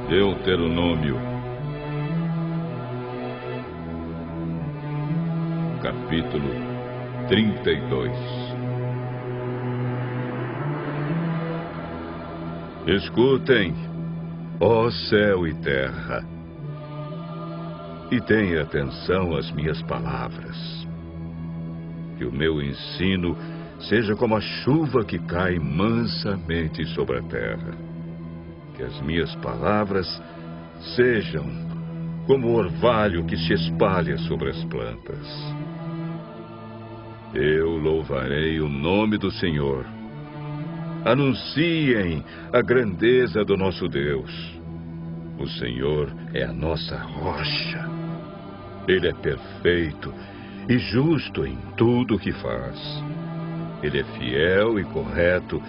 Deuteronômio, capítulo 32. Escutem, ó céu e terra, e tenha atenção às minhas palavras. Que o meu ensino seja como a chuva que cai mansamente sobre a terra. Que as minhas palavras sejam como o orvalho que se espalha sobre as plantas. Eu louvarei o nome do Senhor. Anunciem a grandeza do nosso Deus. O Senhor é a nossa rocha. Ele é perfeito e justo em tudo o que faz. Ele é fiel e correto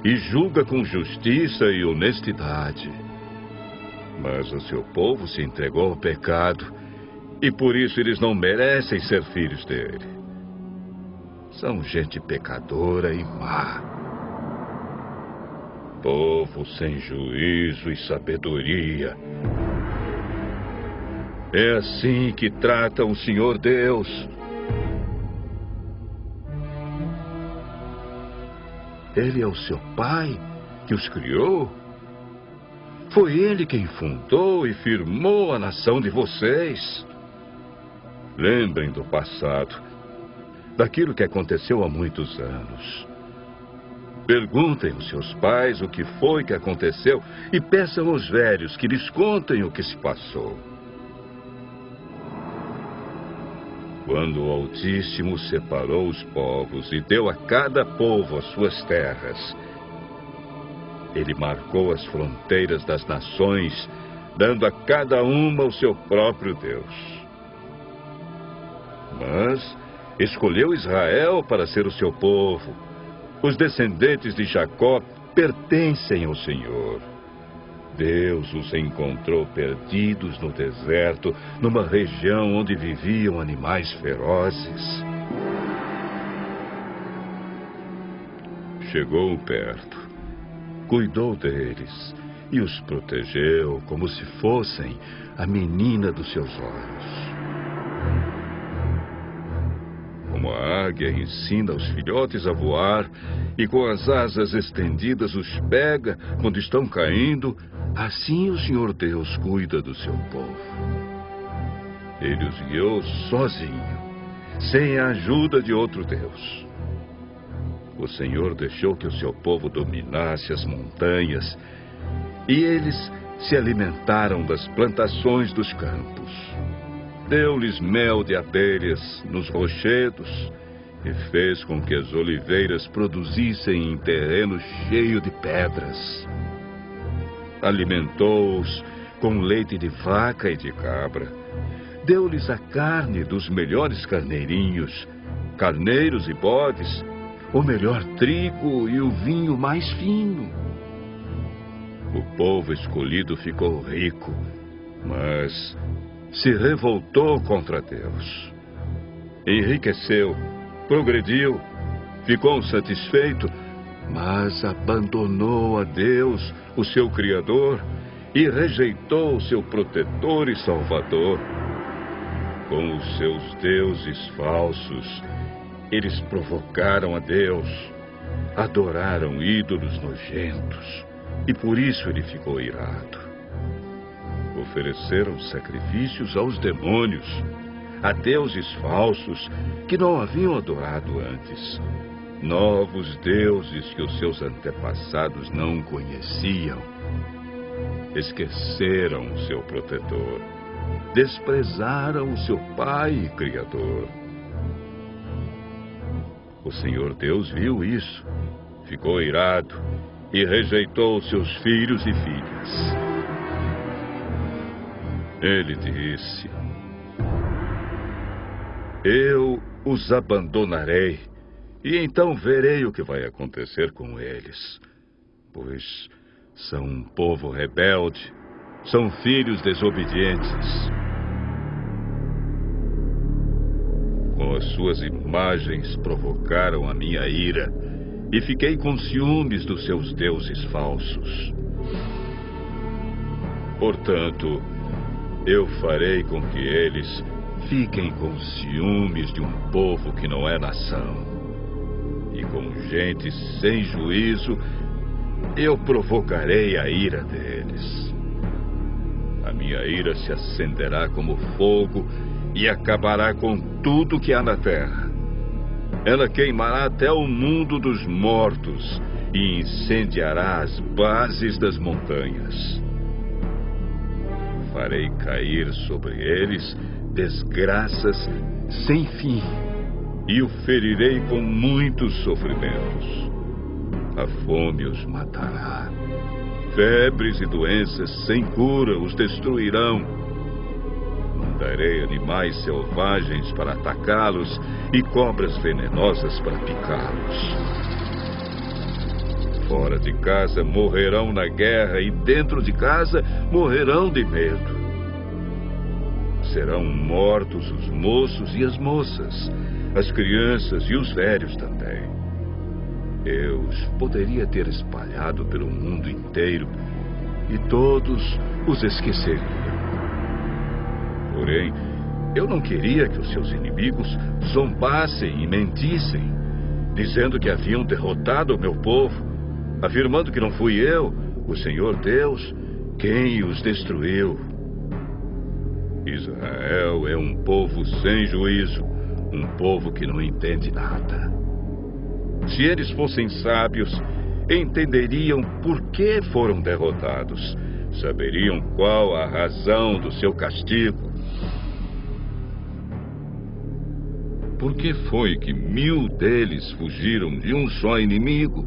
e julga com justiça e honestidade. Mas o seu povo se entregou ao pecado, e por isso eles não merecem ser filhos dele. São gente pecadora e má. Povo sem juízo e sabedoria. É assim que trata o Senhor Deus. Ele é o seu pai que os criou. Foi ele quem fundou e firmou a nação de vocês. Lembrem do passado, daquilo que aconteceu há muitos anos. Perguntem aos seus pais o que foi que aconteceu e peçam aos velhos que lhes contem o que se passou. Quando o Altíssimo separou os povos e deu a cada povo as suas terras, ele marcou as fronteiras das nações, dando a cada uma o seu próprio Deus. Mas escolheu Israel para ser o seu povo. Os descendentes de Jacó pertencem ao Senhor. Deus os encontrou perdidos no deserto, numa região onde viviam animais ferozes. Chegou perto, cuidou deles e os protegeu como se fossem a menina dos seus olhos. Como a águia ensina os filhotes a voar e com as asas estendidas os pega quando estão caindo, assim o Senhor Deus cuida do seu povo. Ele os guiou sozinho, sem a ajuda de outro Deus. O Senhor deixou que o seu povo dominasse as montanhas, e eles se alimentaram das plantações dos campos. Deu-lhes mel de abelhas nos rochedos e fez com que as oliveiras produzissem em terreno cheio de pedras. Alimentou-os com leite de vaca e de cabra. Deu-lhes a carne dos melhores carneirinhos, carneiros e bodes, o melhor trigo e o vinho mais fino. O povo escolhido ficou rico, mas se revoltou contra Deus. Enriqueceu, progrediu, ficou satisfeito, mas abandonou a Deus, o seu Criador, e rejeitou o seu protetor e Salvador. Com os seus deuses falsos, eles provocaram a Deus, adoraram ídolos nojentos, e por isso ele ficou irado. Ofereceram sacrifícios aos demônios, a deuses falsos que não haviam adorado antes. Novos deuses que os seus antepassados não conheciam. Esqueceram o seu protetor. Desprezaram o seu pai e Criador. O Senhor Deus viu isso, ficou irado e rejeitou seus filhos e filhas. Ele disse: eu os abandonarei, e então verei o que vai acontecer com eles, pois são um povo rebelde, são filhos desobedientes. Com as suas imagens provocaram a minha ira, e fiquei com ciúmes dos seus deuses falsos. Portanto, eu farei com que eles fiquem com ciúmes de um povo que não é nação. E com gente sem juízo, eu provocarei a ira deles. A minha ira se acenderá como fogo e acabará com tudo que há na terra. Ela queimará até o mundo dos mortos e incendiará as bases das montanhas. Farei cair sobre eles desgraças sem fim e o ferirei com muitos sofrimentos. A fome os matará. Febres e doenças sem cura os destruirão. Mandarei animais selvagens para atacá-los e cobras venenosas para picá-los. Fora de casa morrerão na guerra e dentro de casa morrerão de medo. Serão mortos os moços e as moças, as crianças e os velhos também. Eu os poderia ter espalhado pelo mundo inteiro e todos os esqueceriam. Porém, eu não queria que os seus inimigos zombassem e mentissem, dizendo que haviam derrotado o meu povo, afirmando que não fui eu, o Senhor Deus, quem os destruiu. Israel é um povo sem juízo, um povo que não entende nada. Se eles fossem sábios, entenderiam por que foram derrotados, saberiam qual a razão do seu castigo. Por que foi que 1000 deles fugiram de um só inimigo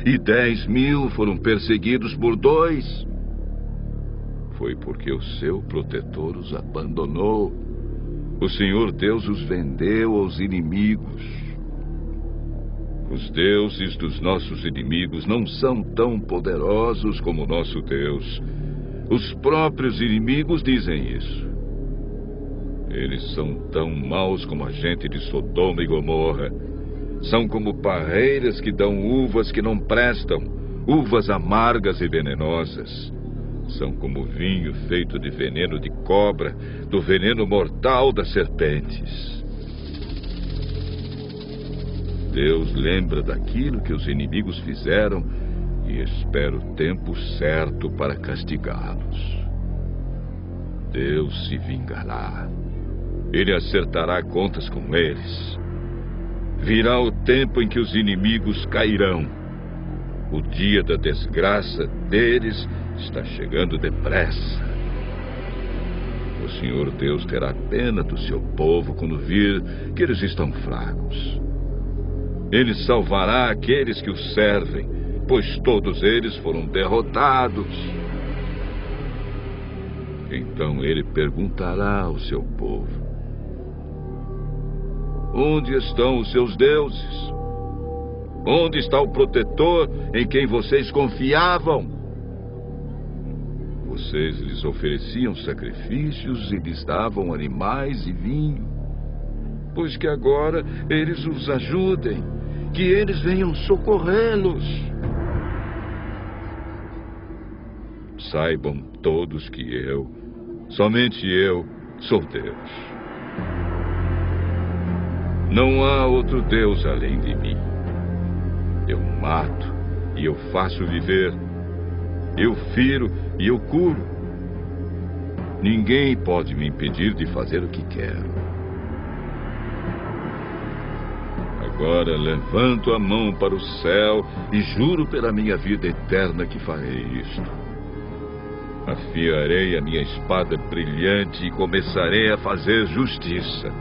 e 10.000 foram perseguidos por 2? Foi porque o seu protetor os abandonou. O Senhor Deus os vendeu aos inimigos. Os deuses dos nossos inimigos não são tão poderosos como o nosso Deus. Os próprios inimigos dizem isso. Eles são tão maus como a gente de Sodoma e Gomorra. São como parreiras que dão uvas que não prestam, uvas amargas e venenosas. São como vinho feito de veneno de cobra, do veneno mortal das serpentes. Deus lembra daquilo que os inimigos fizeram e espera o tempo certo para castigá-los. Deus se vingará. Ele acertará contas com eles. Virá o tempo em que os inimigos cairão. O dia da desgraça deles está chegando depressa. O Senhor Deus terá pena do seu povo quando vir que eles estão fracos. Ele salvará aqueles que o servem, pois todos eles foram derrotados. Então ele perguntará ao seu povo: onde estão os seus deuses? Onde está o protetor em quem vocês confiavam? Vocês lhes ofereciam sacrifícios e lhes davam animais e vinho. Pois que agora eles os ajudem, que eles venham socorrê-los. Saibam todos que eu, somente eu, sou Deus. Não há outro Deus além de mim. Eu mato e eu faço viver. Eu firo e eu curo. Ninguém pode me impedir de fazer o que quero. Agora levanto a mão para o céu e juro pela minha vida eterna que farei isto. Afiarei a minha espada brilhante e começarei a fazer justiça.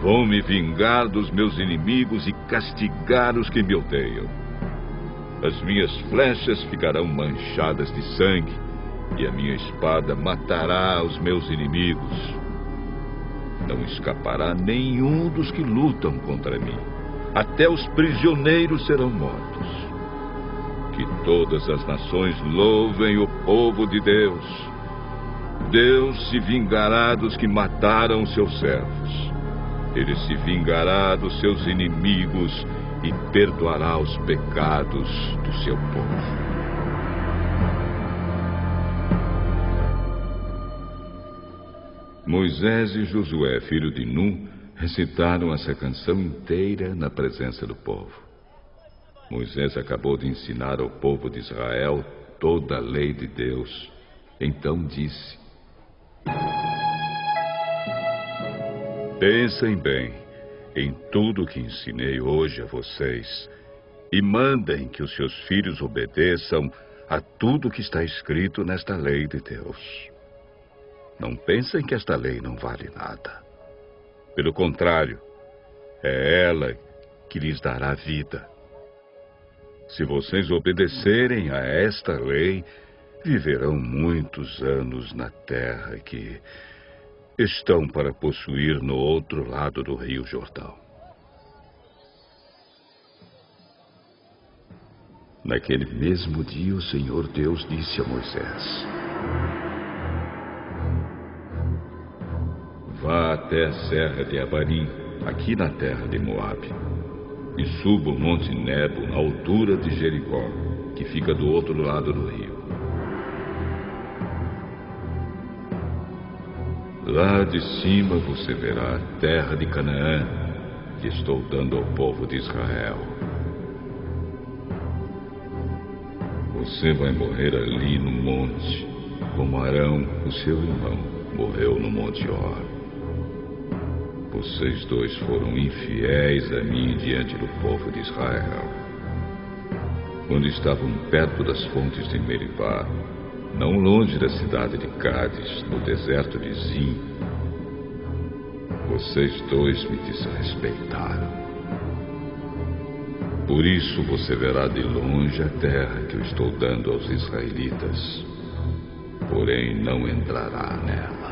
Vou me vingar dos meus inimigos e castigar os que me odeiam. As minhas flechas ficarão manchadas de sangue e a minha espada matará os meus inimigos. Não escapará nenhum dos que lutam contra mim. Até os prisioneiros serão mortos. Que todas as nações louvem o povo de Deus. Deus se vingará dos que mataram seus servos. Ele se vingará dos seus inimigos e perdoará os pecados do seu povo. Moisés e Josué, filho de Nun, recitaram essa canção inteira na presença do povo. Moisés acabou de ensinar ao povo de Israel toda a lei de Deus. Então disse: Pensem bem em tudo que ensinei hoje a vocês e mandem que os seus filhos obedeçam a tudo que está escrito nesta lei de Deus. Não pensem que esta lei não vale nada. Pelo contrário, é ela que lhes dará vida. Se vocês obedecerem a esta lei, viverão muitos anos na terra que estão para possuir no outro lado do Rio Jordão. Naquele mesmo dia, o Senhor Deus disse a Moisés: Vá até a serra de Abarim, aqui na terra de Moabe, e suba o monte Nebo, na altura de Jericó, que fica do outro lado do rio. Lá de cima você verá a terra de Canaã, que estou dando ao povo de Israel. Você vai morrer ali no monte, como Arão, o seu irmão, morreu no monte Hor. Vocês dois foram infiéis a mim diante do povo de Israel. Quando estavam perto das fontes de Meribá, não longe da cidade de Cádiz, no deserto de Zim, vocês dois me desrespeitaram. Por isso você verá de longe a terra que eu estou dando aos israelitas, porém não entrará nela.